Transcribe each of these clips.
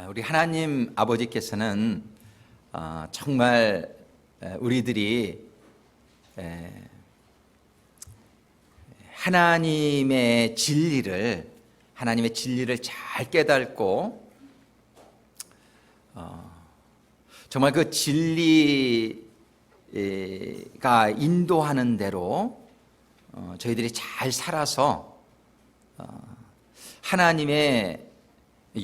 우리 하나님 아버지께서는 정말 우리들이 하나님의 진리를 잘 깨닫고 정말 그 진리가 인도하는 대로 저희들이 잘 살아서 하나님의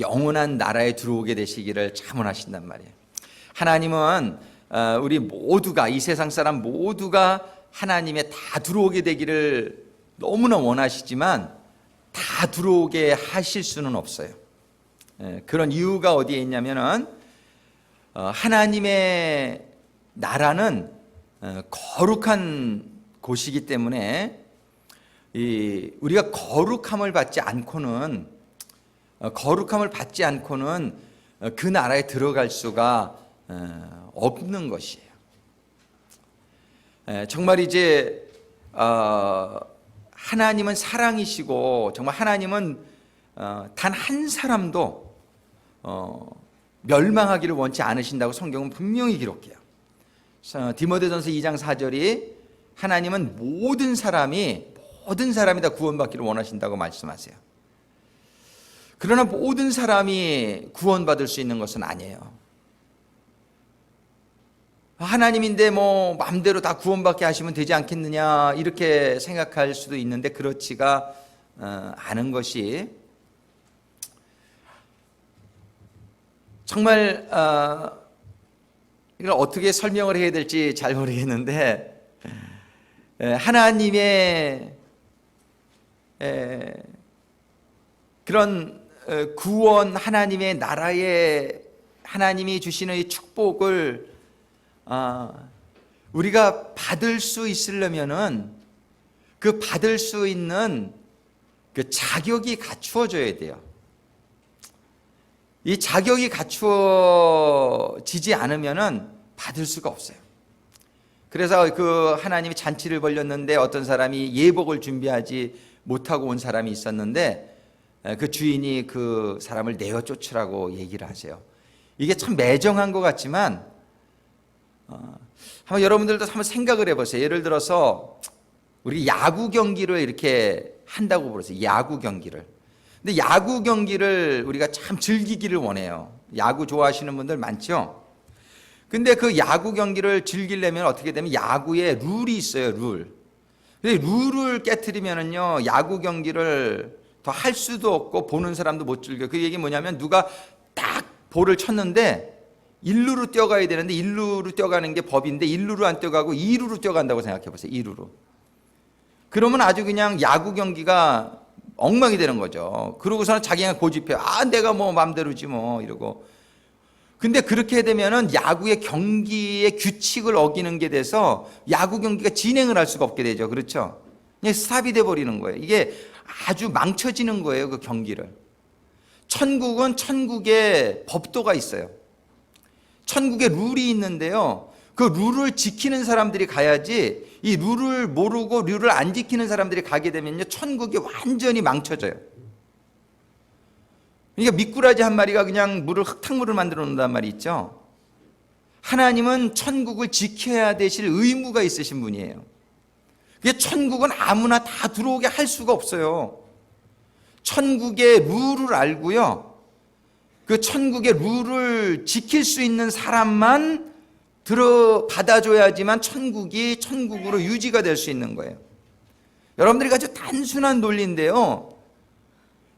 영원한 나라에 들어오게 되시기를 참 원하신단 말이에요. 하나님은 우리 모두가, 이 세상 사람 모두가 하나님에 다 들어오게 되기를 너무나 원하시지만 다 들어오게 하실 수는 없어요. 그런 이유가 어디에 있냐면은 하나님의 나라는 거룩한 곳이기 때문에 우리가 거룩함을 받지 않고는 그 나라에 들어갈 수가 없는 것이에요. 정말 이제 하나님은 사랑이시고 정말 하나님은 단 한 사람도 멸망하기를 원치 않으신다고 성경은 분명히 기록해요. 디모데전서 2장 4절이 하나님은 모든 사람이 다 구원받기를 원하신다고 말씀하세요. 그러나 모든 사람이 구원받을 수 있는 것은 아니에요. 하나님인데 뭐 마음대로 다 구원받게 하시면 되지 않겠느냐 이렇게 생각할 수도 있는데 그렇지가 않은 것이 정말 이걸 어떻게 설명을 해야 될지 잘 모르겠는데 하나님의 그런 구원, 하나님의 나라에 하나님이 주시는 이 축복을 우리가 받을 수 있으려면은 그 받을 수 있는 그 자격이 갖추어져야 돼요. 이 자격이 갖추어지지 않으면은 받을 수가 없어요. 그래서 그 하나님이 잔치를 벌였는데 어떤 사람이 예복을 준비하지 못하고 온 사람이 있었는데 그 주인이 그 사람을 내어 쫓으라고 얘기를 하세요. 이게 참 매정한 것 같지만 한번 여러분들도 한번 생각을 해보세요. 예를 들어서 우리 야구 경기를 이렇게 한다고 보세요. 야구 경기를. 근데 야구 경기를 우리가 참 즐기기를 원해요. 야구 좋아하시는 분들 많죠? 근데 그 야구 경기를 즐기려면 어떻게 되면 야구에 룰이 있어요. 룰. 근데 룰을 깨트리면은요 야구 경기를 더 할 수도 없고 보는 사람도 못 즐겨. 그 얘기 뭐냐면 누가 딱 볼을 쳤는데 1루로 뛰어가야 되는데 1루로 뛰어가는 게 법인데 1루로 안 뛰어가고 2루로 뛰어간다고 생각해 보세요. 2루로. 그러면 아주 그냥 야구 경기가 엉망이 되는 거죠. 그러고서는 자기가 고집해요. 내가 뭐 맘대로지 뭐 이러고. 근데 그렇게 되면은 야구의 경기의 규칙을 어기는 게 돼서 야구 경기가 진행을 할 수가 없게 되죠. 그렇죠? 그냥 스탑이 돼 버리는 거예요. 이게 아주 망쳐지는 거예요. 그 경기를. 천국은 천국의 법도가 있어요. 천국의 룰이 있는데요. 그 룰을 지키는 사람들이 가야지 이 룰을 모르고 룰을 안 지키는 사람들이 가게 되면요. 천국이 완전히 망쳐져요. 그러니까 미꾸라지 한 마리가 그냥 흙탕물을 만들어 놓는단 말이 있죠. 하나님은 천국을 지켜야 되실 의무가 있으신 분이에요. 천국은 아무나 다 들어오게 할 수가 없어요. 천국의 룰을 알고요. 그 천국의 룰을 지킬 수 있는 사람만 받아줘야지만 천국이 천국으로 유지가 될 수 있는 거예요. 여러분들이 아주 단순한 논리인데요.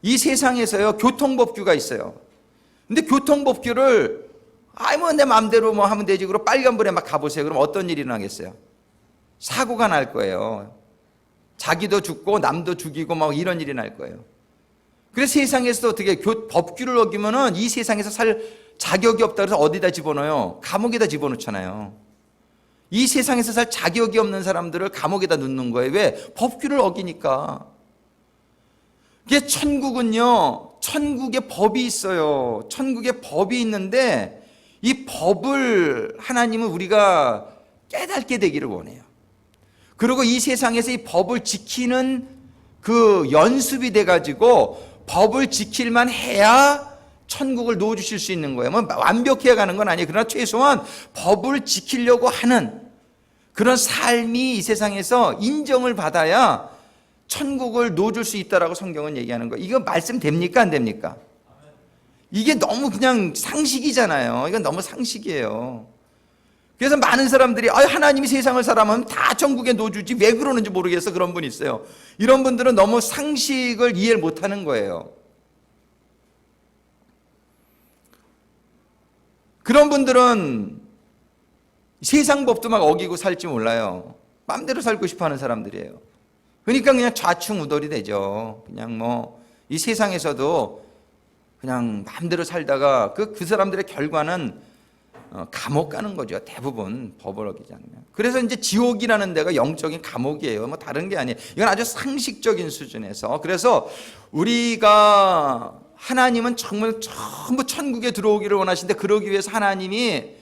이 세상에서요, 교통법규가 있어요. 근데 교통법규를, 내 마음대로 뭐 하면 되지. 그럼 빨간불에 막 가보세요. 그럼 어떤 일이 일어나겠어요? 사고가 날 거예요. 자기도 죽고 남도 죽이고 막 이런 일이 날 거예요. 그래서 세상에서 어떻게 법규를 어기면은 이 세상에서 살 자격이 없다 그래서 어디다 집어넣어요? 감옥에다 집어넣잖아요. 이 세상에서 살 자격이 없는 사람들을 감옥에다 넣는 거예요. 왜? 법규를 어기니까. 이게 천국은요, 천국의 법이 있어요. 천국의 법이 있는데 이 법을 하나님은 우리가 깨닫게 되기를 원해요. 그리고 이 세상에서 이 법을 지키는 그 연습이 돼가지고 법을 지킬만 해야 천국을 놓아주실 수 있는 거예요. 뭐 완벽해 가는 건 아니에요. 그러나 최소한 법을 지키려고 하는 그런 삶이 이 세상에서 인정을 받아야 천국을 놓아줄 수 있다라고 성경은 얘기하는 거예요. 이거 말씀 됩니까? 안 됩니까? 이게 너무 그냥 상식이잖아요. 이건 너무 상식이에요. 그래서 많은 사람들이 하나님이 세상을 사람하면 다 천국에 놓아주지 왜 그러는지 모르겠어, 그런 분이 있어요. 이런 분들은 너무 상식을 이해를 못하는 거예요. 그런 분들은 세상 법도 막 어기고 살지 몰라요. 마음대로 살고 싶어하는 사람들이에요. 그러니까 그냥 좌충우돌이 되죠. 그냥 뭐 이 세상에서도 그냥 마음대로 살다가 그 사람들의 결과는 감옥 가는 거죠. 대부분 법을 어기지 않으면. 그래서 이제 지옥이라는 데가 영적인 감옥이에요. 뭐 다른 게 아니에요. 이건 아주 상식적인 수준에서. 그래서 우리가 하나님은 정말 전부 천국에 들어오기를 원하시는데 그러기 위해서 하나님이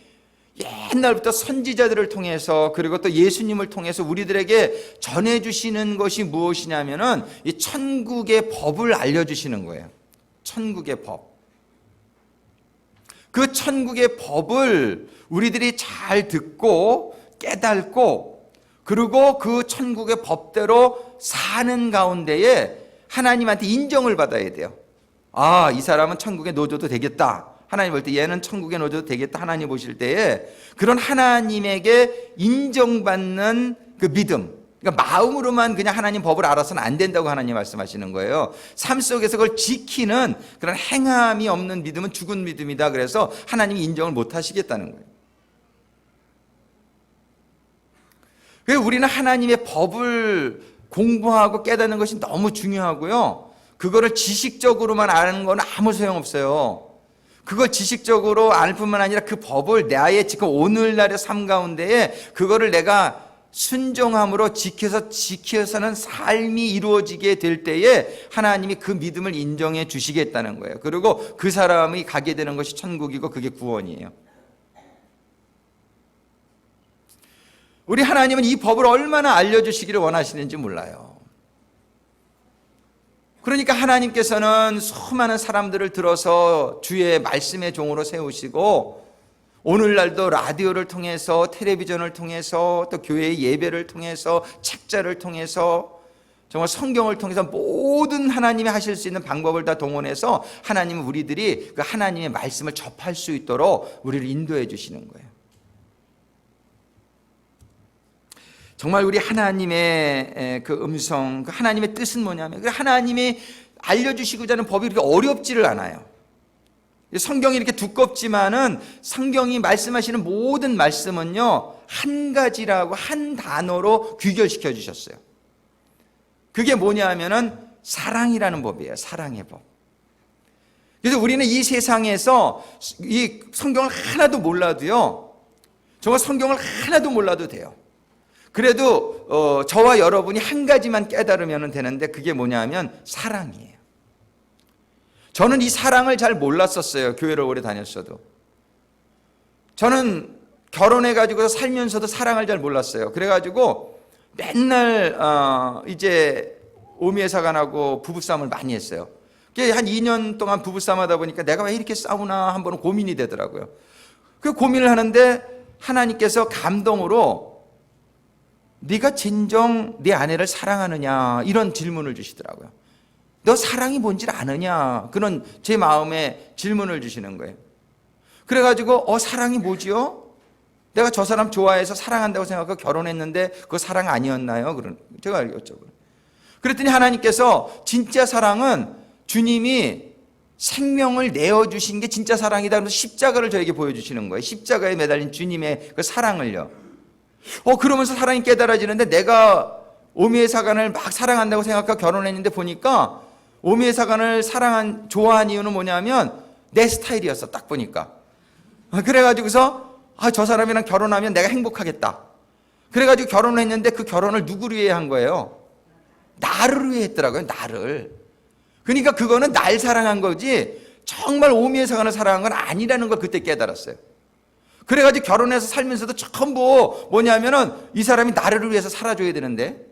옛날부터 선지자들을 통해서 그리고 또 예수님을 통해서 우리들에게 전해주시는 것이 무엇이냐면은 이 천국의 법을 알려주시는 거예요. 천국의 법. 그 천국의 법을 우리들이 잘 듣고 깨닫고 그리고 그 천국의 법대로 사는 가운데에 하나님한테 인정을 받아야 돼요. 아, 이 사람은 천국에 넣어줘도 되겠다. 하나님 볼 때 얘는 천국에 넣어줘도 되겠다. 하나님 보실 때에 그런 하나님에게 인정받는 그 믿음, 그러니까 마음으로만 그냥 하나님 법을 알아서는 안 된다고 하나님 말씀하시는 거예요. 삶 속에서 그걸 지키는 그런 행함이 없는 믿음은 죽은 믿음이다. 그래서 하나님이 인정을 못 하시겠다는 거예요. 그래서 우리는 하나님의 법을 공부하고 깨닫는 것이 너무 중요하고요. 그거를 지식적으로만 아는 건 아무 소용없어요. 그걸 지식적으로 알 뿐만 아니라 그 법을 나의 지금 오늘날의 삶 가운데에 그거를 내가 순종함으로 지켜서는 삶이 이루어지게 될 때에 하나님이 그 믿음을 인정해 주시겠다는 거예요. 그리고 그 사람이 가게 되는 것이 천국이고 그게 구원이에요. 우리 하나님은 이 법을 얼마나 알려주시기를 원하시는지 몰라요. 그러니까 하나님께서는 수많은 사람들을 들어서 주의 말씀의 종으로 세우시고 오늘날도 라디오를 통해서 텔레비전을 통해서 또 교회의 예배를 통해서 책자를 통해서 정말 성경을 통해서 모든 하나님이 하실 수 있는 방법을 다 동원해서 하나님은 우리들이 그 하나님의 말씀을 접할 수 있도록 우리를 인도해 주시는 거예요. 정말 우리 하나님의 그 음성, 그 하나님의 뜻은 뭐냐면 하나님이 알려주시고자 하는 법이 그렇게 어렵지를 않아요. 성경이 이렇게 두껍지만은 성경이 말씀하시는 모든 말씀은요 한 가지라고 한 단어로 귀결시켜 주셨어요. 그게 뭐냐면은 사랑이라는 법이에요. 사랑의 법. 그래서 우리는 이 세상에서 이 성경을 하나도 몰라도요, 정말 성경을 하나도 몰라도 돼요. 그래도 저와 여러분이 한 가지만 깨달으면 되는데 그게 뭐냐면 사랑이에요. 저는 이 사랑을 잘 몰랐었어요. 교회를 오래 다녔어도. 저는 결혼해가지고 살면서도 사랑을 잘 몰랐어요. 그래가지고 맨날 이제 오미애사관하고 부부싸움을 많이 했어요. 한 2년 동안 부부싸움 하다 보니까 내가 왜 이렇게 싸우나 한 번은 고민이 되더라고요. 그 고민을 하는데 하나님께서 감동으로 네가 진정 네 아내를 사랑하느냐 이런 질문을 주시더라고요. 너 사랑이 뭔지를 아느냐 그런 제 마음에 질문을 주시는 거예요. 그래가지고 사랑이 뭐지요? 내가 저 사람 좋아해서 사랑한다고 생각하고 결혼했는데 그거 사랑 아니었나요? 제가 여쭤보요. 그랬더니 하나님께서 진짜 사랑은 주님이 생명을 내어주신 게 진짜 사랑이다. 그래서 십자가를 저에게 보여주시는 거예요. 십자가에 매달린 주님의 그 사랑을요. 그러면서 사랑이 깨달아지는데 내가 오미애사관을 막 사랑한다고 생각하고 결혼했는데 보니까 오미애사관을 좋아한 이유는 뭐냐면 내 스타일이었어. 딱 보니까. 그래가지고서 저 사람이랑 결혼하면 내가 행복하겠다. 그래가지고 결혼을 했는데 그 결혼을 누구를 위해 한 거예요? 나를 위해 했더라고요. 나를. 그러니까 그거는 날 사랑한 거지 정말 오미애사관을 사랑한 건 아니라는 걸 그때 깨달았어요. 그래가지고 결혼해서 살면서도 전부 뭐냐면은 이 사람이 나를 위해서 살아줘야 되는데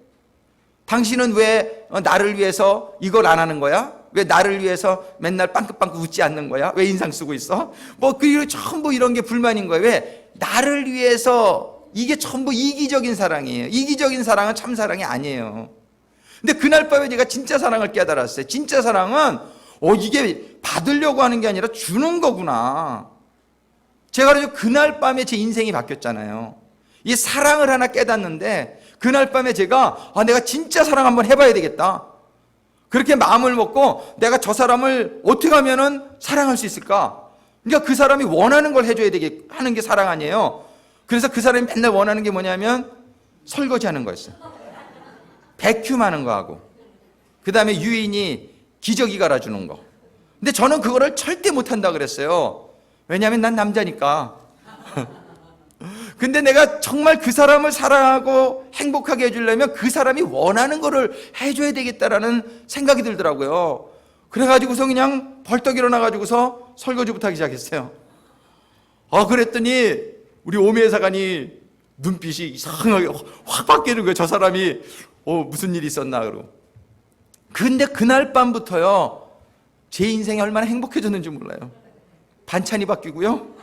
당신은 왜 나를 위해서 이걸 안 하는 거야? 왜 나를 위해서 맨날 빵긋빵긋 웃지 않는 거야? 왜 인상 쓰고 있어? 뭐 그 전부 이런 게 불만인 거예요. 왜? 나를 위해서. 이게 전부 이기적인 사랑이에요. 이기적인 사랑은 참 사랑이 아니에요. 근데 그날 밤에 제가 진짜 사랑을 깨달았어요. 진짜 사랑은 이게 받으려고 하는 게 아니라 주는 거구나. 제가 그래서 그날 밤에 제 인생이 바뀌었잖아요. 이 사랑을 하나 깨닫는데 그날 밤에 제가 내가 진짜 사랑 한번 해봐야 되겠다. 그렇게 마음을 먹고 내가 저 사람을 어떻게 하면은 사랑할 수 있을까? 그러니까 그 사람이 원하는 걸 해줘야 되게 하는 게 사랑 아니에요. 그래서 그 사람이 맨날 원하는 게 뭐냐면 설거지 하는 거였어요. 백큐 하는 거 하고, 그 다음에 유인이 기저귀 갈아주는 거. 근데 저는 그거를 절대 못한다 그랬어요. 왜냐하면 난 남자니까. 근데 내가 정말 그 사람을 사랑하고 행복하게 해주려면 그 사람이 원하는 거를 해줘야 되겠다라는 생각이 들더라고요. 그래가지고서 그냥 벌떡 일어나가지고서 설거지부터 하기 시작했어요. 그랬더니 우리 오미애 사관이 눈빛이 이상하게 확 바뀌는 거예요. 저 사람이 무슨 일이 있었나 그러고. 근데 그날 밤부터요, 제 인생이 얼마나 행복해졌는지 몰라요. 반찬이 바뀌고요.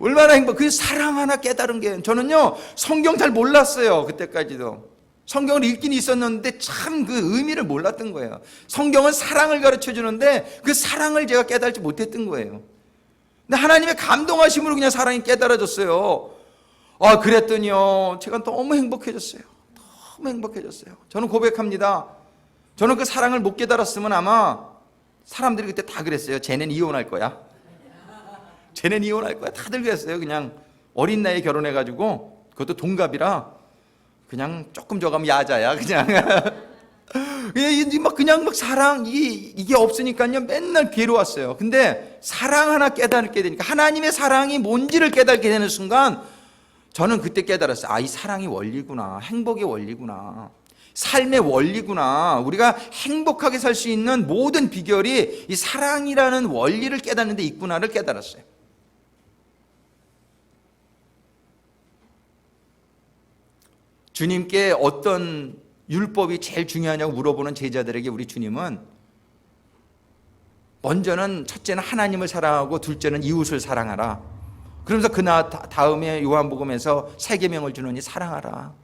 얼마나 그 사랑 하나 깨달은 게, 저는요 성경 잘 몰랐어요. 그때까지도 성경을 읽긴 있었는데 참 그 의미를 몰랐던 거예요. 성경은 사랑을 가르쳐 주는데 그 사랑을 제가 깨달지 못했던 거예요. 근데 하나님의 감동하심으로 그냥 사랑이 깨달아졌어요. 그랬더니요 제가 너무 행복해졌어요. 너무 행복해졌어요. 저는 고백합니다. 저는 그 사랑을 못 깨달았으면 아마 사람들이 그때 다 그랬어요. 쟤는 이혼할 거야. 쟤는 이혼할 거야. 다들 그랬어요. 그냥 어린 나이에 결혼해가지고, 그것도 동갑이라 그냥 조금 저가면 야자야. 그냥 막 사랑 이게 없으니까요 맨날 괴로웠어요. 근데 사랑 하나 깨닫게 되니까, 하나님의 사랑이 뭔지를 깨닫게 되는 순간 저는 그때 깨달았어요. 이 사랑이 원리구나. 행복의 원리구나. 삶의 원리구나. 우리가 행복하게 살 수 있는 모든 비결이 이 사랑이라는 원리를 깨닫는 데 있구나를 깨달았어요. 주님께 어떤 율법이 제일 중요하냐고 물어보는 제자들에게 우리 주님은 먼저는, 첫째는 하나님을 사랑하고 둘째는 이웃을 사랑하라. 그러면서 다음에 요한복음에서 세 계명을 주노니 사랑하라.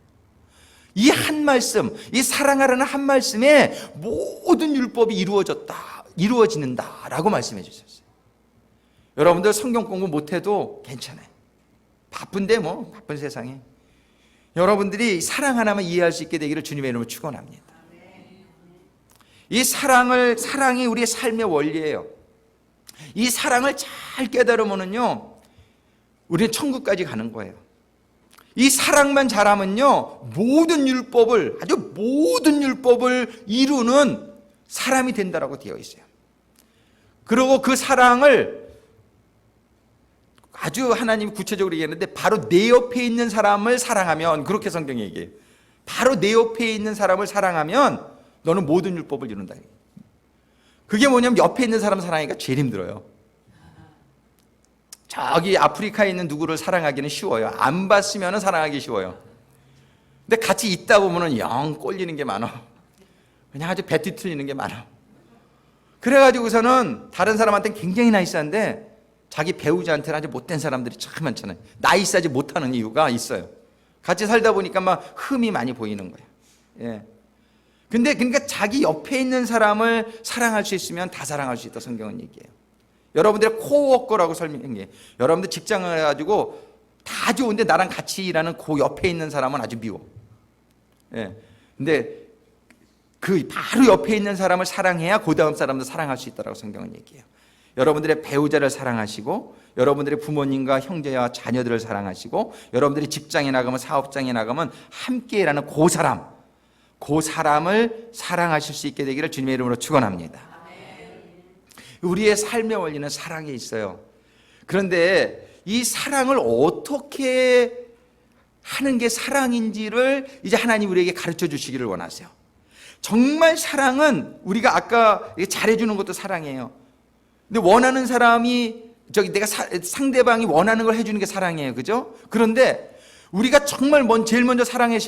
이 한 말씀, 이 사랑하라는 한 말씀에 모든 율법이 이루어지는다라고 말씀해 주셨어요. 여러분들 성경 공부 못해도 괜찮아요. 바쁜데 바쁜 세상에 여러분들이 사랑 하나만 이해할 수 있게 되기를 주님의 이름으로 축원합니다. 이 사랑이 우리의 삶의 원리예요. 이 사랑을 잘 깨달으면요 우리는 천국까지 가는 거예요. 이 사랑만 잘하면요 아주 모든 율법을 이루는 사람이 된다라고 되어 있어요. 그리고 그 사랑을 아주 하나님이 구체적으로 얘기했는데, 바로 내 옆에 있는 사람을 사랑하면, 그렇게 성경이 얘기해요. 바로 내 옆에 있는 사람을 사랑하면 너는 모든 율법을 이룬다. 그게 뭐냐면 옆에 있는 사람 사랑하기가 제일 힘들어요. 저기 아프리카에 있는 누구를 사랑하기는 쉬워요. 안 봤으면 사랑하기 쉬워요. 근데 같이 있다 보면 영 꼴리는 게 많아. 그냥 아주 배 뒤틀리는 게 많아. 그래가지고서는 다른 사람한테는 굉장히 나이스한데 자기 배우자한테는 아주 못된 사람들이 참 많잖아요. 나이스하지 못하는 이유가 있어요. 같이 살다 보니까 막 흠이 많이 보이는 거예요. 예. 근데 그러니까 자기 옆에 있는 사람을 사랑할 수 있으면 다 사랑할 수 있다, 성경은 얘기해요. 여러분들의 코워커라고 설명해. 여러분들 직장을 해가지고 다 좋은데 나랑 같이 일하는 그 옆에 있는 사람은 아주 미워. 예. 근데 그 바로 옆에 있는 사람을 사랑해야 그 다음 사람도 사랑할 수 있다라고 성경은 얘기해요. 여러분들의 배우자를 사랑하시고, 여러분들의 부모님과 형제와 자녀들을 사랑하시고, 여러분들이 직장에 나가면, 사업장에 나가면 함께 일하는 그 사람을 사랑하실 수 있게 되기를 주님의 이름으로 축원합니다. 우리의 삶의 원리는 사랑에 있어요. 그런데 이 사랑을 어떻게 하는 게 사랑인지를 이제 하나님 우리에게 가르쳐 주시기를 원하세요. 정말 사랑은 우리가 아까 잘해주는 것도 사랑이에요. 근데 원하는 사람이, 내가 상대방이 원하는 걸 해주는 게 사랑이에요. 그죠? 그런데 우리가 정말 제일 먼저 사랑해야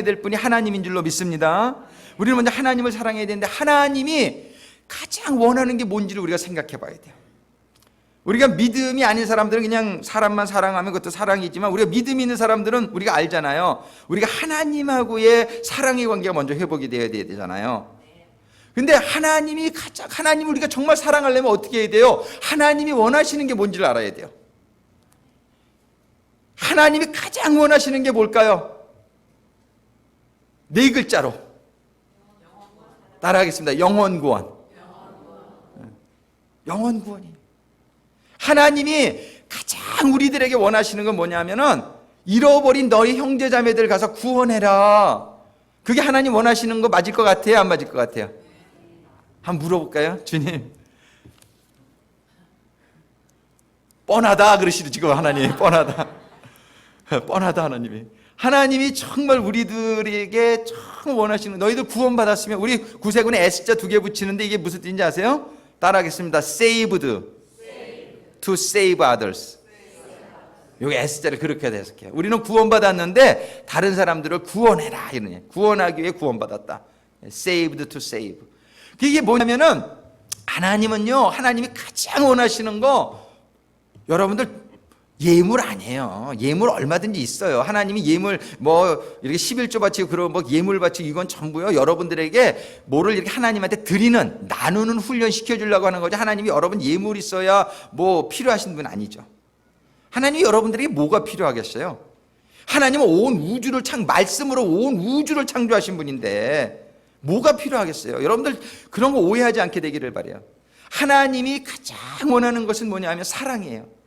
될 분이 하나님인 줄로 믿습니다. 우리는 먼저 하나님을 사랑해야 되는데 하나님이 가장 원하는 게 뭔지를 우리가 생각해 봐야 돼요. 우리가 믿음이 아닌 사람들은 그냥 사람만 사랑하면 그것도 사랑이지만 우리가 믿음이 있는 사람들은 우리가 알잖아요. 우리가 하나님하고의 사랑의 관계가 먼저 회복이 되어야 되잖아요. 근데 하나님을 우리가 정말 사랑하려면 어떻게 해야 돼요? 하나님이 원하시는 게 뭔지를 알아야 돼요. 하나님이 가장 원하시는 게 뭘까요? 4글자로 따라하겠습니다. 영원 구원. 영원 구원이에요. 하나님이 가장 우리들에게 원하시는 건 뭐냐면은 잃어버린 너희 형제 자매들 가서 구원해라. 그게 하나님 원하시는 거 맞을 것 같아요? 안 맞을 것 같아요? 한번 물어볼까요? 주님, 뻔하다 그러시죠 지금 하나님. 뻔하다 하나님이 정말 우리들에게 참 원하시는, 너희들 구원받았으면, 우리 구세군에 S자 2개 붙이는데 이게 무슨 뜻인지 아세요? 따라하겠습니다. saved to save others. 여기 S자를 그렇게 해석해요. 우리는 구원받았는데 다른 사람들을 구원해라, 이러네. 구원하기 위해 구원받았다. saved to save. 이게 뭐냐면은 하나님이 가장 원하시는 거, 여러분들 예물 아니에요. 예물 얼마든지 있어요. 하나님이 예물 이렇게 11조 바치고 그런 예물 바치고 이건 전부요. 여러분들에게 뭐를 이렇게 하나님한테 드리는, 나누는 훈련 시켜주려고 하는 거죠. 하나님이 여러분 예물 있어야 필요하신 분 아니죠. 하나님이 여러분들에게 뭐가 필요하겠어요? 하나님은 말씀으로 온 우주를 창조하신 분인데 뭐가 필요하겠어요? 여러분들 그런 거 오해하지 않게 되기를 바라요. 하나님이 가장 원하는 것은 뭐냐면 사랑이에요.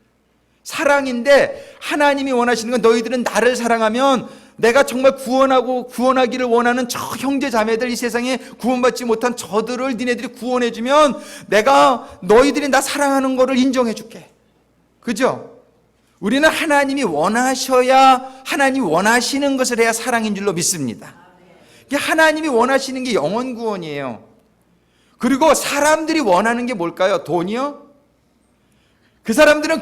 사랑인데 하나님이 원하시는 건 너희들은 나를 사랑하면 내가 정말 구원하기를 원하는 저 형제 자매들, 이 세상에 구원받지 못한 저들을 니네들이 구원해주면 내가 너희들이 나 사랑하는 거를 인정해줄게. 그죠? 우리는 하나님이 원하셔야, 하나님이 원하시는 것을 해야 사랑인 줄로 믿습니다. 하나님이 원하시는 게 영원 구원이에요. 그리고 사람들이 원하는 게 뭘까요? 돈이요? 사람들이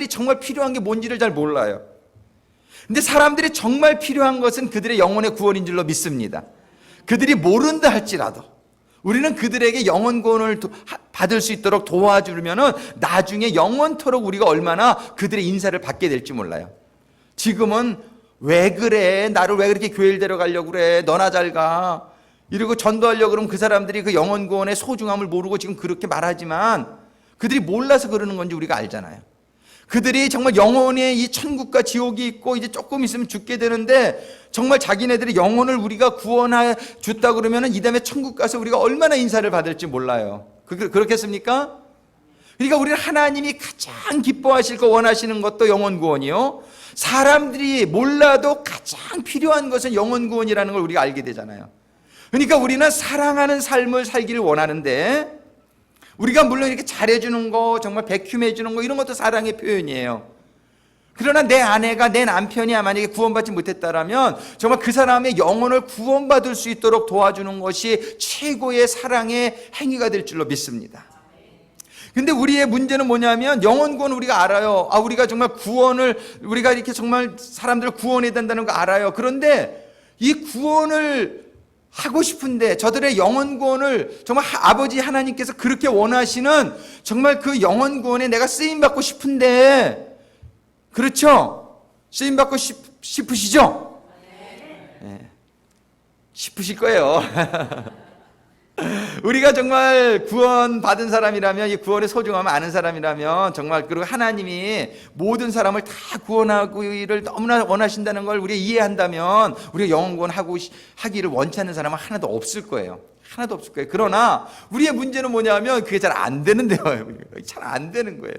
정말 필요한 게 뭔지를 잘 몰라요. 근데 사람들이 정말 필요한 것은 그들의 영혼의 구원인 줄로 믿습니다. 그들이 모른다 할지라도 우리는 그들에게 영원 구원을 받을 수 있도록 도와주면은 나중에 영원토록 우리가 얼마나 그들의 인사를 받게 될지 몰라요. 지금은 왜 그래? 나를 왜 그렇게 교회를 데려가려고 그래? 너나 잘 가. 이러고 전도하려고 그러면 그 사람들이 그 영원 구원의 소중함을 모르고 지금 그렇게 말하지만 그들이 몰라서 그러는 건지 우리가 알잖아요. 그들이 정말 영혼의 이 천국과 지옥이 있고 이제 조금 있으면 죽게 되는데 정말 자기네들의 영혼을 우리가 구원해 줬다 그러면 이 다음에 천국 가서 우리가 얼마나 인사를 받을지 몰라요. 그렇겠습니까? 그러니까 우리는 하나님이 가장 기뻐하실 거 원하시는 것도 영혼 구원이요. 사람들이 몰라도 가장 필요한 것은 영혼 구원이라는 걸 우리가 알게 되잖아요. 그러니까 우리는 사랑하는 삶을 살기를 원하는데 우리가 물론 이렇게 잘해주는 거, 정말 백흉해주는 거 이런 것도 사랑의 표현이에요. 그러나 내 아내가, 내 남편이 만약에 구원받지 못했다라면 정말 그 사람의 영혼을 구원받을 수 있도록 도와주는 것이 최고의 사랑의 행위가 될 줄로 믿습니다. 근데 우리의 문제는 뭐냐면 영혼 구원을 우리가 알아요. 우리가 정말 우리가 이렇게 정말 사람들을 구원해야 된다는 거 알아요. 그런데 이 구원을 하고 싶은데 저들의 영혼 구원을 정말 아버지 하나님께서 그렇게 원하시는 정말 그 영혼 구원에 내가 쓰임받고 싶은데, 그렇죠? 쓰임받고 싶으시죠? 네. 싶으실 거예요. 우리가 정말 구원받은 사람이라면, 이 구원의 소중함을 아는 사람이라면 정말, 그리고 하나님이 모든 사람을 다 구원하기를 너무나 원하신다는 걸 우리가 이해한다면 우리가 영혼 구원하기를 원치 않는 사람은 하나도 없을 거예요. 하나도 없을 거예요. 그러나 우리의 문제는 뭐냐면 그게 잘 안 되는데요. 잘 안 되는 거예요.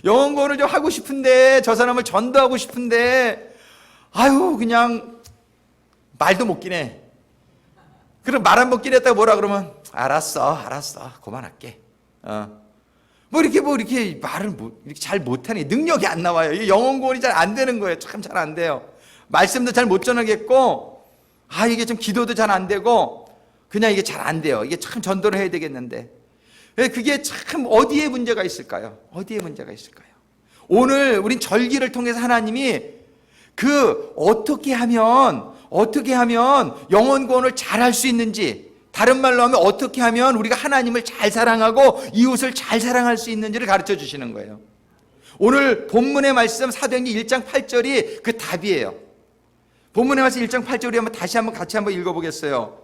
영혼 구원을 좀 하고 싶은데, 저 사람을 전도하고 싶은데 그냥 말도 못 끼네. 그럼 말 한 번 끼랬다가 뭐라 그러면 알았어 그만할게. 이렇게 말을 이렇게 잘 못하니 능력이 안 나와요. 이게 영혼 구원이 잘 안 되는 거예요. 참 잘 안 돼요. 말씀도 잘 못 전하겠고, 이게 좀 기도도 잘 안 되고, 그냥 이게 잘 안 돼요. 이게 참 전도를 해야 되겠는데 그게 참 어디에 문제가 있을까요? 어디에 문제가 있을까요? 오늘 우린 절기를 통해서 하나님이 어떻게 하면 영혼 구원을 잘할 수 있는지, 다른 말로 하면 어떻게 하면 우리가 하나님을 잘 사랑하고 이웃을 잘 사랑할 수 있는지를 가르쳐 주시는 거예요. 오늘 본문의 말씀 사도행전 1장 8절이 그 답이에요. 본문의 말씀 1장 8절이 같이 한번 읽어보겠어요.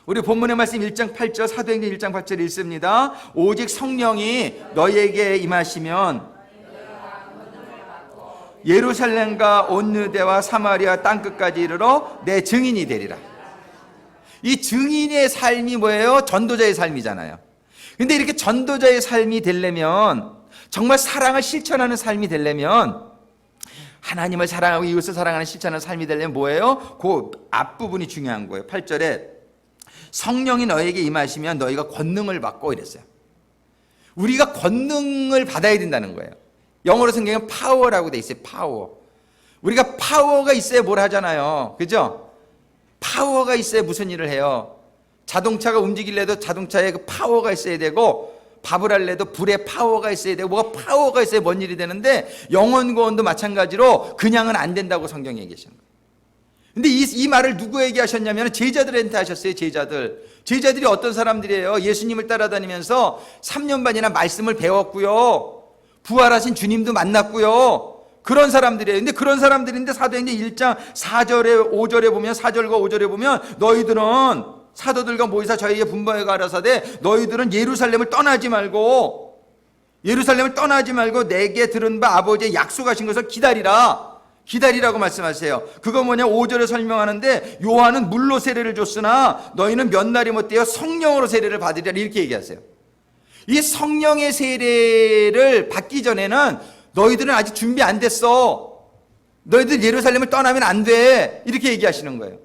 우리 본문의 말씀 1장 8절, 사도행전 1장 8절 읽습니다. 오직 성령이 너희에게 임하시면 예루살렘과 온 유대와 사마리아 땅끝까지 이르러 내 증인이 되리라. 이 증인의 삶이 뭐예요? 전도자의 삶이잖아요. 근데 이렇게 전도자의 삶이 되려면, 정말 사랑을 실천하는 삶이 되려면, 하나님을 사랑하고 이웃을 사랑하는 실천하는 삶이 되려면 뭐예요? 그 앞부분이 중요한 거예요. 8절에 성령이 너에게 임하시면 너희가 권능을 받고 이랬어요. 우리가 권능을 받아야 된다는 거예요. 영어로 성경은 파워라고 돼 있어요. 파워. 우리가 파워가 있어야 뭘 하잖아요. 그죠? 파워가 있어야 무슨 일을 해요. 자동차가 움직일래도 자동차에 그 파워가 있어야 되고, 밥을 할래도 불에 파워가 있어야 되고, 뭐가 파워가 있어야 뭔 일이 되는데, 영혼 구원도 마찬가지로 그냥은 안 된다고 성경에 얘기하시는 거예요. 근데 이 말을 누구에게 하셨냐면 제자들한테 하셨어요. 제자들이 어떤 사람들이에요? 예수님을 따라다니면서 3년 반이나 말씀을 배웠고요, 부활하신 주님도 만났고요, 그런 사람들이에요. 근데 그런 사람들인데 사도행전 1장 4절에 5절에 보면, 4절과 5절에 보면 너희들은 사도들과 모이사 저희에게 분부하여 가라사대 너희들은 예루살렘을 떠나지 말고 내게 들은 바 아버지의 약속하신 것을 기다리라고 말씀하세요. 그거 뭐냐? 5절에 설명하는데 요한은 물로 세례를 줬으나 너희는 몇 날이 못되어 성령으로 세례를 받으리라, 이렇게 얘기하세요. 이 성령의 세례를 받기 전에는 너희들은 아직 준비 안 됐어. 너희들 예루살렘을 떠나면 안 돼. 이렇게 얘기하시는 거예요.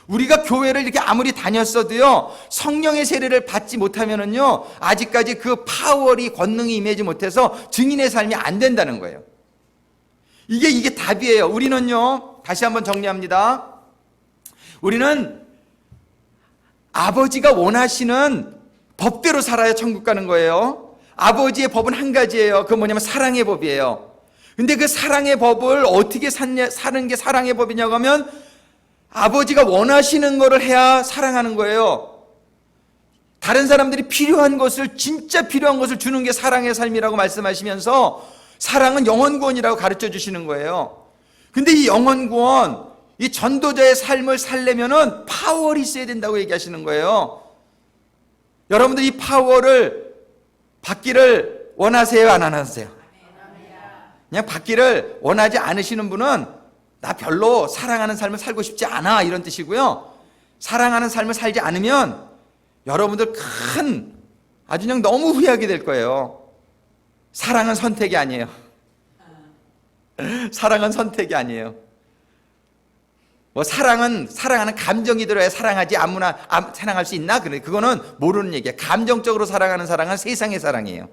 우리가 교회를 이렇게 아무리 다녔어도요, 성령의 세례를 받지 못하면은요, 아직까지 그 파월이, 권능이 임하지 못해서 증인의 삶이 안 된다는 거예요. 이게 답이에요. 우리는요, 다시 한번 정리합니다. 우리는 아버지가 원하시는 법대로 살아야 천국 가는 거예요. 아버지의 법은 한 가지예요. 그건 뭐냐면 사랑의 법이에요. 근데 그 사랑의 법을 어떻게 사는 게 사랑의 법이냐고 하면, 아버지가 원하시는 거를 해야 사랑하는 거예요. 다른 사람들이 필요한 것을, 진짜 필요한 것을 주는 게 사랑의 삶이라고 말씀하시면서 사랑은 영혼 구원이라고 가르쳐 주시는 거예요. 근데 이 영혼 구원, 이 전도자의 삶을 살려면은 파워가 있어야 된다고 얘기하시는 거예요. 여러분들 이 파워를 받기를 원하세요, 안 원하세요? 그냥 받기를 원하지 않으시는 분은 나 별로 사랑하는 삶을 살고 싶지 않아, 이런 뜻이고요. 사랑하는 삶을 살지 않으면 여러분들 아주 그냥 너무 후회하게 될 거예요. 사랑은 선택이 아니에요. 사랑은 선택이 아니에요. 뭐 사랑하는 감정이 들어야 사랑하지, 아무나 사랑할 수 있나? 그거는 모르는 얘기야. 감정적으로 사랑하는 사랑은 세상의 사랑이에요.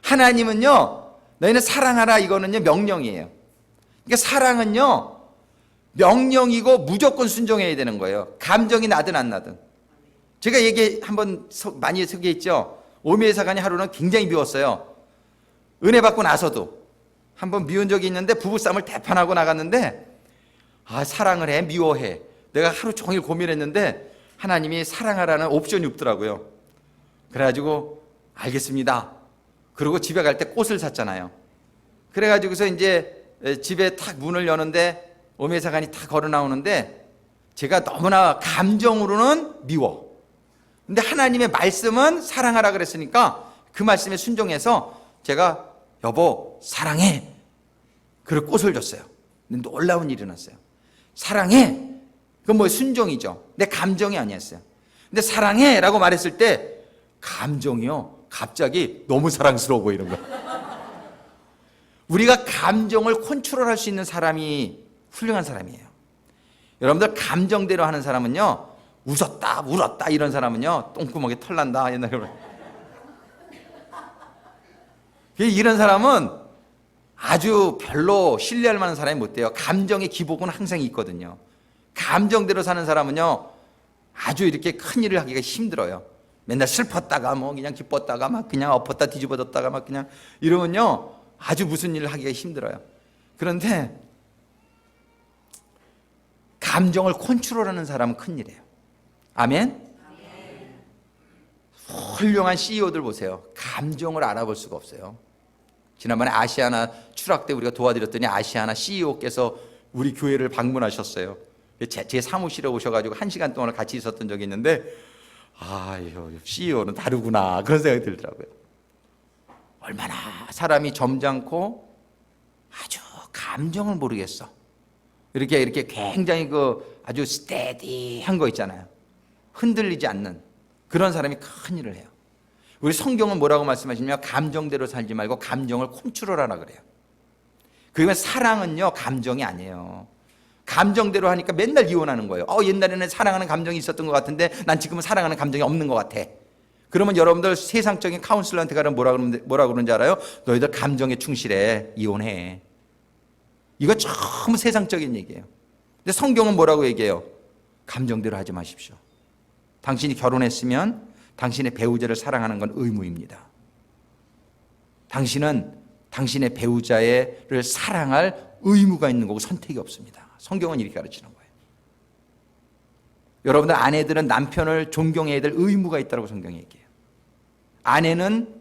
하나님은요, 너희는 사랑하라, 이거는요 명령이에요. 그러니까 사랑은요 명령이고 무조건 순종해야 되는 거예요. 감정이 나든 안 나든. 제가 한번 많이 소개했죠. 오미의 사관이 하루는 굉장히 미웠어요. 은혜 받고 나서도 한번 미운 적이 있는데, 부부싸움을 대판하고 나갔는데, 사랑을 해, 미워해. 내가 하루 종일 고민했는데 하나님이 사랑하라는 옵션이 없더라고요. 그래가지고 알겠습니다. 그리고 집에 갈 때 꽃을 샀잖아요. 그래가지고서 이제 집에 탁 문을 여는데 오메사관이 탁 걸어 나오는데, 제가 너무나 감정으로는 미워. 근데 하나님의 말씀은 사랑하라 그랬으니까 그 말씀에 순종해서 제가 여보 사랑해, 그리고 꽃을 줬어요. 근데 놀라운 일이 났어요. 사랑해, 그건 뭐 순종이죠. 내 감정이 아니었어요. 근데 사랑해 라고 말했을 때 감정이요 갑자기 너무 사랑스러워 보이는 거야. 우리가 감정을 컨트롤할 수 있는 사람이 훌륭한 사람이에요. 여러분들 감정대로 하는 사람은요, 웃었다 울었다 이런 사람은요 똥구멍에 털난다 옛날에. 이런 사람은 아주 별로 신뢰할 만한 사람이 못 돼요. 감정의 기복은 항상 있거든요. 감정대로 사는 사람은요 아주 이렇게 큰 일을 하기가 힘들어요. 맨날 슬펐다가 뭐 그냥 기뻤다가 막 그냥 엎었다 뒤집어졌다가 막 그냥 이러면요 아주 무슨 일을 하기가 힘들어요. 그런데 감정을 컨트롤하는 사람은 큰일이에요. 아멘? 훌륭한 CEO들 보세요. 감정을 알아볼 수가 없어요. 지난번에 아시아나 추락 때 우리가 도와드렸더니 아시아나 CEO께서 우리 교회를 방문하셨어요. 제 사무실에 오셔가지고 1시간 동안 같이 있었던 적이 있는데 CEO는 다르구나 그런 생각이 들더라고요. 얼마나 사람이 점잖고 아주 감정을 모르겠어. 이렇게 굉장히 아주 스테디한 거 있잖아요. 흔들리지 않는 그런 사람이 큰 일을 해요. 우리 성경은 뭐라고 말씀하시냐면 감정대로 살지 말고 감정을 컨트롤하라 그래요. 그러면 사랑은요 감정이 아니에요. 감정대로 하니까 맨날 이혼하는 거예요. 옛날에는 사랑하는 감정이 있었던 것 같은데 난 지금은 사랑하는 감정이 없는 것 같아. 그러면 여러분들 세상적인 카운슬러한테 가면 뭐라 그러는지 알아요? 너희들 감정에 충실해. 이혼해. 이거 너무 세상적인 얘기예요. 근데 성경은 뭐라고 얘기해요? 감정대로 하지 마십시오. 당신이 결혼했으면 당신의 배우자를 사랑하는 건 의무입니다. 당신은 당신의 배우자를 사랑할 의무가 있는 거고 선택이 없습니다. 성경은 이렇게 가르치는 거예요. 여러분들 아내들은 남편을 존경해야 될 의무가 있다고 성경이 얘기해요.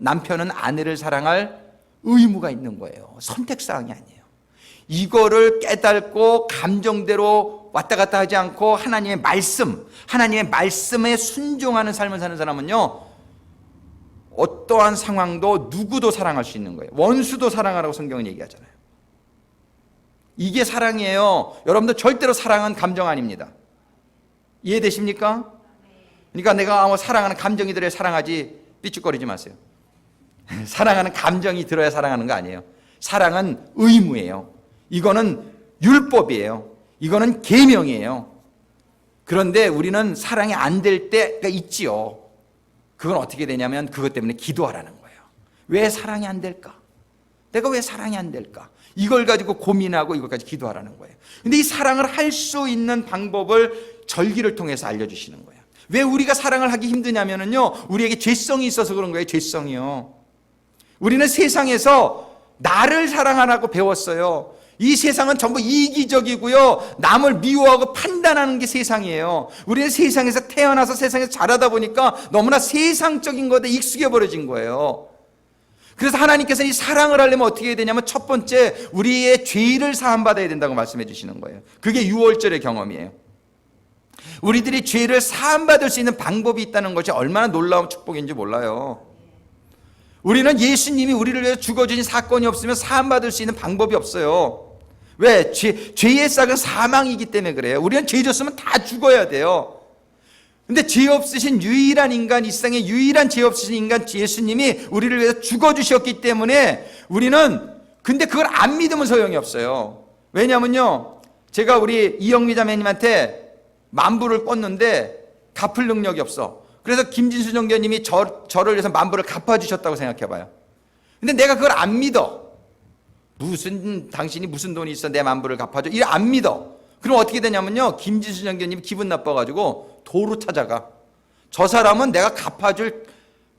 남편은 아내를 사랑할 의무가 있는 거예요. 선택사항이 아니에요. 이거를 깨닫고 감정대로 왔다 갔다 하지 않고 하나님의 말씀에 순종하는 삶을 사는 사람은요 어떠한 상황도 누구도 사랑할 수 있는 거예요. 원수도 사랑하라고 성경은 얘기하잖아요. 이게 사랑이에요. 여러분들 절대로 사랑은 감정 아닙니다. 이해되십니까? 그러니까 내가 사랑하는 감정이 들어야 사랑하지 삐죽거리지 마세요. 사랑하는 감정이 들어야 사랑하는 거 아니에요. 사랑은 의무예요. 이거는 율법이에요. 이거는 계명이에요. 그런데 우리는 사랑이 안 될 때가 있지요. 그건 어떻게 되냐면 그것 때문에 기도하라는 거예요. 왜 사랑이 안 될까? 내가 왜 사랑이 안 될까? 이걸 가지고 고민하고 이것까지 기도하라는 거예요. 근데 이 사랑을 할 수 있는 방법을 절기를 통해서 알려주시는 거예요. 왜 우리가 사랑을 하기 힘드냐면요 우리에게 죄성이 있어서 그런 거예요. 죄성이요. 우리는 세상에서 나를 사랑하라고 배웠어요. 이 세상은 전부 이기적이고요 남을 미워하고 판단하는 게 세상이에요. 우리는 세상에서 태어나서 세상에서 자라다 보니까 너무나 세상적인 것에 익숙해 버려진 거예요. 그래서 하나님께서 이 사랑을 하려면 어떻게 해야 되냐면 첫 번째 우리의 죄를 사함받아야 된다고 말씀해 주시는 거예요. 그게 유월절의 경험이에요. 우리들이 죄를 사함받을 수 있는 방법이 있다는 것이 얼마나 놀라운 축복인지 몰라요. 우리는 예수님이 우리를 위해서 죽어주신 사건이 없으면 사함받을 수 있는 방법이 없어요. 왜? 죄의 싹은 사망이기 때문에 그래요. 우리는 죄 졌으면 다 죽어야 돼요. 근데 죄 없으신 유일한 인간, 이 세상에 유일한 죄 없으신 인간 예수님이 우리를 위해서 죽어주셨기 때문에 우리는 근데 그걸 안 믿으면 소용이 없어요. 왜냐면요 제가 우리 이영미 자매님한테 만불을 껐는데 갚을 능력이 없어. 그래서 김진수 정교님이 저를 위해서 만불을 갚아주셨다고 생각해봐요. 근데 내가 그걸 안 믿어. 당신이 무슨 돈이 있어 내 만불을 갚아줘. 이래 안 믿어. 그럼 어떻게 되냐면요 김진수 정교님이 기분 나빠가지고 도로 찾아가. 저 사람은 내가 갚아줄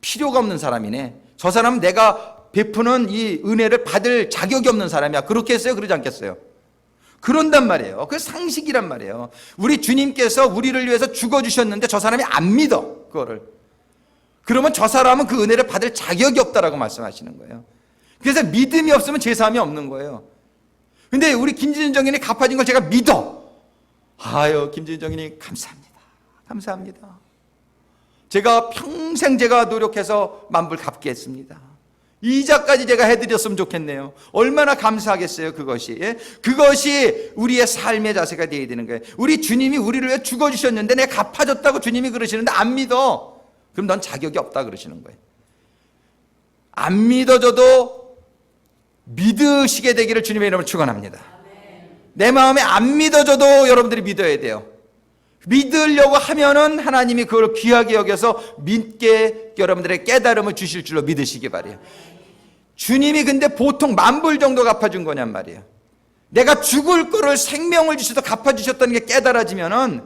필요가 없는 사람이네. 저 사람은 내가 베푸는 이 은혜를 받을 자격이 없는 사람이야. 그렇게 했어요? 그러지 않겠어요? 그런단 말이에요. 그 상식이란 말이에요. 우리 주님께서 우리를 위해서 죽어주셨는데 저 사람이 안 믿어 그거를. 그러면 저 사람은 그 은혜를 받을 자격이 없다라고 말씀하시는 거예요. 그래서 믿음이 없으면 제사함이 없는 거예요. 근데 우리 김진정 정인이 갚아진 걸 제가 믿어. 아유 김진정 정인이 감사합니다. 감사합니다. 제가 평생 제가 노력해서 만불 갚게 했습니다. 이자까지 제가 해드렸으면 좋겠네요. 얼마나 감사하겠어요 그것이. 예? 그것이 우리의 삶의 자세가 되어야 되는 거예요. 우리 주님이 우리를 위해 죽어주셨는데 내가 갚아줬다고 주님이 그러시는데 안 믿어. 그럼 넌 자격이 없다 그러시는 거예요. 안 믿어줘도 믿으시게 되기를 주님의 이름으로 축원합니다. 내 마음에 안 믿어줘도 여러분들이 믿어야 돼요. 믿으려고 하면은 하나님이 그걸 귀하게 여겨서 믿게 여러분들의 깨달음을 주실 줄로 믿으시기 바래요. 주님이 근데 보통 만불 정도 갚아준 거냔 말이에요. 내가 죽을 거를 생명을 주셔서 갚아주셨다는 게 깨달아지면은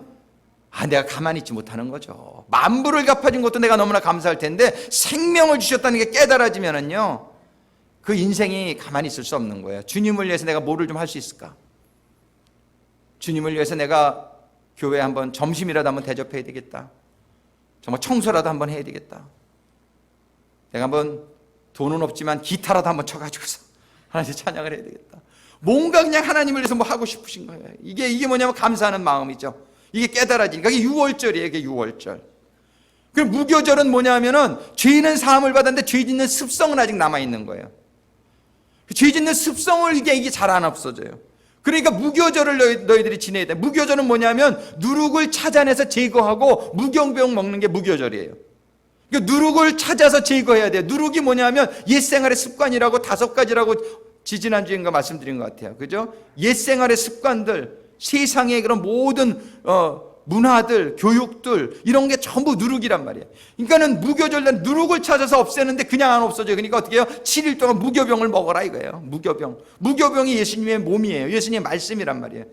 내가 가만히 있지 못하는 거죠. 만불을 갚아준 것도 내가 너무나 감사할 텐데 생명을 주셨다는 게 깨달아지면은요 그 인생이 가만히 있을 수 없는 거예요. 주님을 위해서 내가 뭐를 좀 할 수 있을까? 주님을 위해서 내가 교회에 한번 점심이라도 한번 대접해야 되겠다. 정말 청소라도 한번 해야 되겠다. 내가 한번 돈은 없지만 기타라도 한번 쳐가지고서 하나님 찬양을 해야 되겠다. 뭔가 그냥 하나님을 위해서 뭐 하고 싶으신 거예요. 이게 뭐냐면 감사하는 마음이죠. 이게 깨달아지니까 이게 6월절이에요. 이게 6월절. 그럼 무교절은 뭐냐면은 죄는 사함을 받았는데 죄 짓는 습성은 아직 남아있는 거예요. 죄 짓는 습성을 이게 잘 안 없어져요. 그러니까 무교절을 너희들이 지내야 돼. 무교절은 뭐냐면 누룩을 찾아내서 제거하고 무경병 먹는 게 무교절이에요. 그러니까 누룩을 찾아서 제거해야 돼요. 누룩이 뭐냐면 옛생활의 습관이라고 5가지라고 지지난주인가 말씀드린 것 같아요. 그죠? 옛생활의 습관들, 세상의 그런 모든 문화들, 교육들 이런 게 전부 누룩이란 말이에요. 그러니까는 무교절날 누룩을 찾아서 없애는데 그냥 안 없어져요. 그러니까 어떻게 해요? 7일 동안 무교병을 먹어라 이거예요. 무교병. 무교병이 예수님의 몸이에요. 예수님의 말씀이란 말이에요.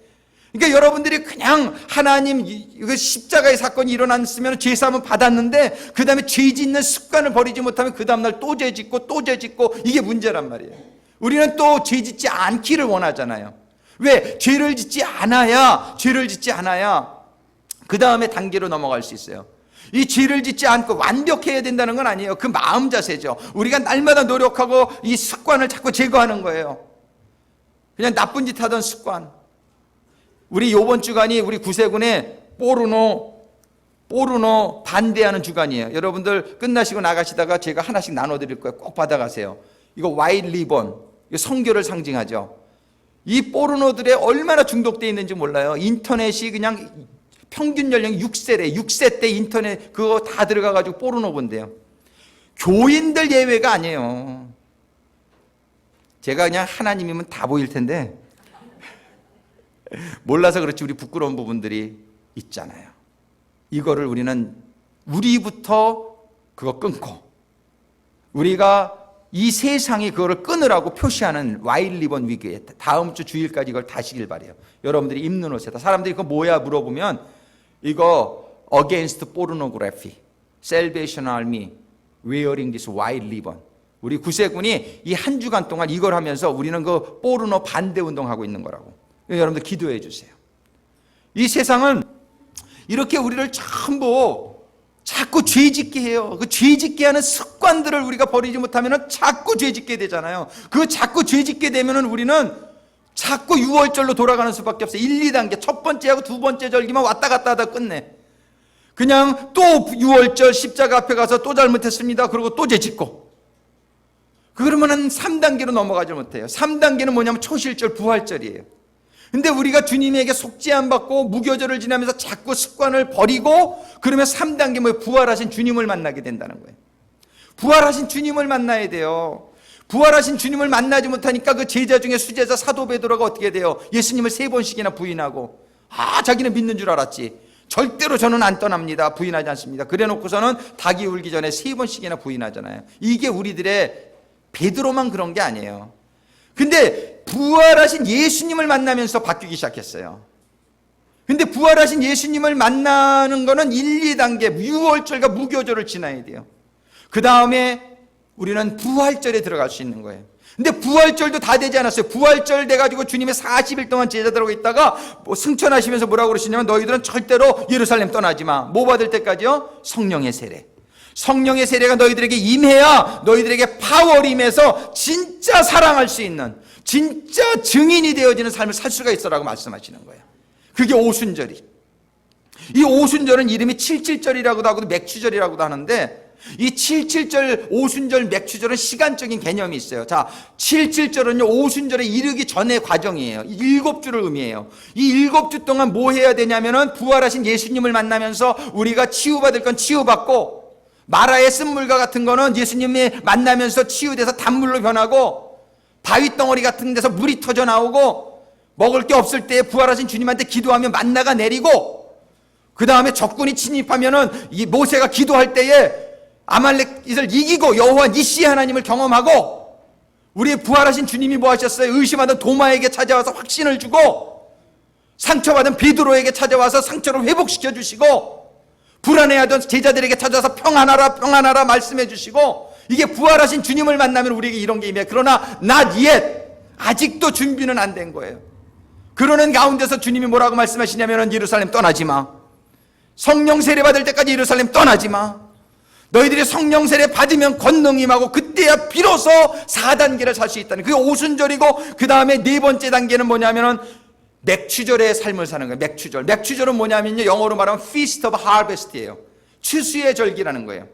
그러니까 여러분들이 그냥 하나님 십자가의 사건이 일어났으면 죄사함은 받았는데 그 다음에 죄 짓는 습관을 버리지 못하면 그 다음날 또 죄 짓고 또 죄 짓고 이게 문제란 말이에요. 우리는 또 죄 짓지 않기를 원하잖아요. 왜? 죄를 짓지 않아야 그 다음에 단계로 넘어갈 수 있어요. 이 죄를 짓지 않고 완벽해야 된다는 건 아니에요. 그 마음 자세죠. 우리가 날마다 노력하고 이 습관을 자꾸 제거하는 거예요. 그냥 나쁜 짓 하던 습관. 우리 요번 주간이 우리 구세군의 포르노 반대하는 주간이에요. 여러분들 끝나시고 나가시다가 제가 하나씩 나눠드릴 거예요. 꼭 받아가세요. 이거 와이트 리본, 이거 성교를 상징하죠. 이 포르노들에 얼마나 중독되어 있는지 몰라요. 인터넷이 그냥 평균 연령이 6세 때 인터넷 그거 다 들어가가지고 포르노 본대요. 교인들 예외가 아니에요. 제가 그냥 하나님이면 다 보일 텐데 몰라서 그렇지 우리 부끄러운 부분들이 있잖아요. 이거를 우리부터 그거 끊고 우리가 이 세상이 그거를 끊으라고 표시하는 와이트 리본 위기에 다음 주 주일까지 이걸 다시길 바래요. 여러분들이 입는 옷에다 사람들이 그거 뭐야 물어보면 이거 Against Pornography, Salvation Army Wearing this white ribbon. 우리 구세군이 이 한 주간 동안 이걸 하면서 우리는 그 포르노 반대 운동하고 있는 거라고. 여러분들 기도해 주세요. 이 세상은 이렇게 우리를 전부 자꾸 죄짓게 해요. 그 죄짓게 하는 습관들을 우리가 버리지 못하면 자꾸 죄짓게 되잖아요. 그 자꾸 죄짓게 되면 우리는 자꾸 6월절로 돌아가는 수밖에 없어요. 1, 2단계 첫 번째하고 두 번째 절기만 왔다 갔다 하다 끝내. 그냥 또 6월절 십자가 앞에 가서 또 잘못했습니다. 그리고 또 죄짓고. 그러면 3단계로 넘어가지 못해요. 3단계는 뭐냐면 초실절 부활절이에요. 근데 우리가 주님에게 속죄 안 받고 무교절을 지나면서 자꾸 습관을 버리고 그러면 3단계 뭐예요? 부활하신 주님을 만나게 된다는 거예요. 부활하신 주님을 만나야 돼요. 부활하신 주님을 만나지 못하니까 그 제자 중에 수제자 사도 베드로가 어떻게 돼요? 예수님을 3번씩이나 부인하고 자기는 믿는 줄 알았지. 절대로 저는 안 떠납니다. 부인하지 않습니다. 그래 놓고서는 닭이 울기 전에 3번씩이나 부인하잖아요. 이게 우리들의 베드로만 그런 게 아니에요. 근데 부활하신 예수님을 만나면서 바뀌기 시작했어요. 근데 부활하신 예수님을 만나는 거는 1, 2단계 6월절과 무교절을 지나야 돼요. 그 다음에 우리는 부활절에 들어갈 수 있는 거예요. 근데 부활절도 다 되지 않았어요. 부활절 돼가지고 주님의 40일 동안 제자들하고 있다가 승천하시면서 뭐라고 그러시냐면 너희들은 절대로 예루살렘 떠나지 마. 뭐 받을 때까지요? 성령의 세례. 성령의 세례가 너희들에게 임해야 너희들에게 파워를 임해서 진짜 사랑할 수 있는 진짜 증인이 되어지는 삶을 살 수가 있어라고 말씀하시는 거예요. 그게 오순절이. 이 오순절은 이름이 칠칠절이라고도 하고 맥추절이라고도 하는데 이 칠칠절, 오순절, 맥추절은 시간적인 개념이 있어요. 자, 칠칠절은요 오순절에 이르기 전의 과정이에요. 7주를 의미해요. 이 7주 동안 뭐 해야 되냐면은 부활하신 예수님을 만나면서 우리가 치유받을 건 치유받고 마라의 쓴물과 같은 거는 예수님이 만나면서 치유돼서 단물로 변하고 바위덩어리 같은 데서 물이 터져 나오고 먹을 게 없을 때 부활하신 주님한테 기도하면 만나가 내리고 그 다음에 적군이 침입하면은 이 모세가 기도할 때에 아말렉을 이기고 여호와 니시 하나님을 경험하고 우리 부활하신 주님이 뭐 하셨어요? 의심하던 도마에게 찾아와서 확신을 주고 상처받은 베드로에게 찾아와서 상처를 회복시켜 주시고 불안해하던 제자들에게 찾아서 평안하라 평안하라 말씀해 주시고 이게 부활하신 주님을 만나면 우리에게 이런 게 임해. 그러나 not yet, 아직도 준비는 안 된 거예요. 그러는 가운데서 주님이 뭐라고 말씀하시냐면 예루살렘 떠나지 마. 성령 세례 받을 때까지 예루살렘 떠나지 마. 너희들이 성령 세례 받으면 권능 임하고 그때야 비로소 4단계를 살 수 있다는, 그게 오순절이고 그 다음에 네 번째 단계는 뭐냐면은 맥추절의 삶을 사는 거예요. 맥추절은 뭐냐면요, 영어로 말하면 Feast of Harvest예요. 추수의 절기라는 거예요.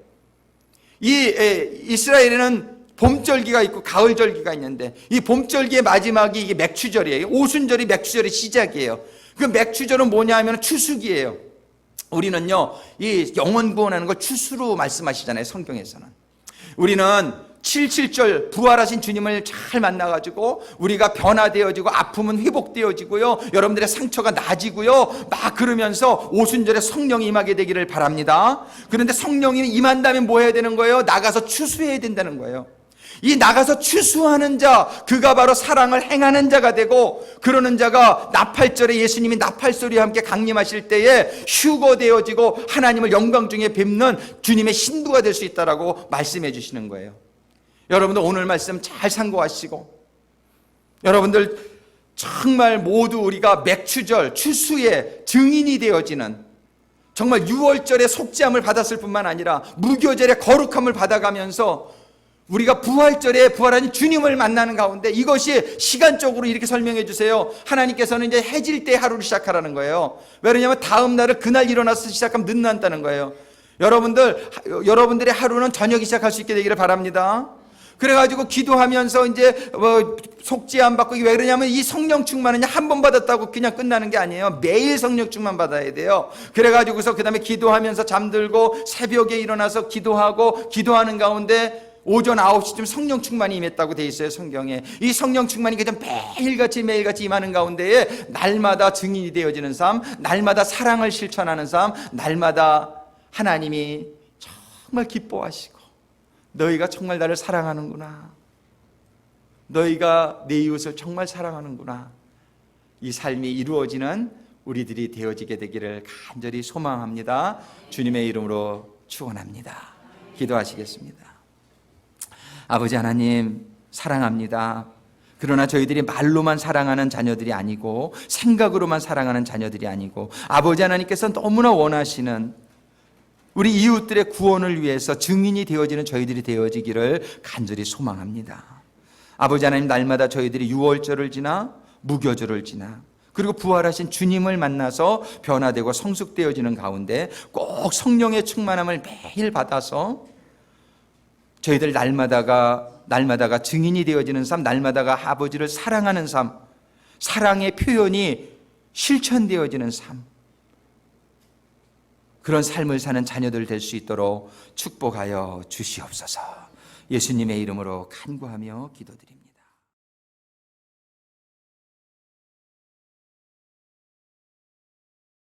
이스라엘에는 봄절기가 있고 가을절기가 있는데, 이 봄절기의 마지막이 이게 맥추절이에요. 오순절이 맥추절의 시작이에요. 그 맥추절은 뭐냐 하면 추수기예요. 우리는요, 이 영원 구원하는 걸 추수로 말씀하시잖아요, 성경에서는. 우리는 7.7절 부활하신 주님을 잘 만나가지고 우리가 변화되어지고 아픔은 회복되어지고요, 여러분들의 상처가 나아지고요, 막 그러면서 오순절에 성령이 임하게 되기를 바랍니다. 그런데 성령이 임한다면 뭐 해야 되는 거예요? 나가서 추수해야 된다는 거예요. 이 나가서 추수하는 자, 그가 바로 사랑을 행하는 자가 되고, 그러는 자가 나팔절에 예수님이 나팔소리와 함께 강림하실 때에 휴거되어지고 하나님을 영광 중에 뵙는 주님의 신부가 될 수 있다라고 말씀해 주시는 거예요. 여러분들 오늘 말씀 잘 상고하시고, 여러분들 정말 모두 우리가 맥추절 추수의 증인이 되어지는, 정말 6월절에 속죄함을 받았을 뿐만 아니라 무교절에 거룩함을 받아가면서 우리가 부활절에 부활한 주님을 만나는 가운데, 이것이 시간적으로 이렇게 설명해 주세요. 하나님께서는 이제 해질 때 하루를 시작하라는 거예요. 왜냐하면 다음 날을 그날 일어나서 시작하면 늦는다는 거예요. 여러분들의 하루는 저녁이 시작할 수 있게 되기를 바랍니다. 그래가지고 기도하면서 이제 속죄 안 받고, 왜 그러냐면 이 성령 충만은 한 번 받았다고 그냥 끝나는 게 아니에요. 매일 성령 충만 받아야 돼요. 그래가지고서 그 다음에 기도하면서 잠들고 새벽에 일어나서 기도하고, 기도하는 가운데 오전 9시쯤 성령 충만이 임했다고 돼 있어요, 성경에. 이 성령 충만이 그냥 매일같이 임하는 가운데에 날마다 증인이 되어지는 삶, 날마다 사랑을 실천하는 삶, 날마다 하나님이 정말 기뻐하시고, 너희가 정말 나를 사랑하는구나, 너희가 내 이웃을 정말 사랑하는구나, 이 삶이 이루어지는 우리들이 되어지게 되기를 간절히 소망합니다. 주님의 이름으로 축원합니다. 기도하시겠습니다. 아버지 하나님, 사랑합니다. 그러나 저희들이 말로만 사랑하는 자녀들이 아니고, 생각으로만 사랑하는 자녀들이 아니고, 아버지 하나님께서 너무나 원하시는 우리 이웃들의 구원을 위해서 증인이 되어지는 저희들이 되어지기를 간절히 소망합니다. 아버지 하나님, 날마다 저희들이 6월절을 지나 무교절을 지나 그리고 부활하신 주님을 만나서 변화되고 성숙되어지는 가운데 꼭 성령의 충만함을 매일 받아서 저희들 날마다가 증인이 되어지는 삶, 날마다가 아버지를 사랑하는 삶, 사랑의 표현이 실천되어지는 삶, 그런 삶을 사는 자녀들 될 수 있도록 축복하여 주시옵소서. 예수님의 이름으로 간구하며 기도드립니다.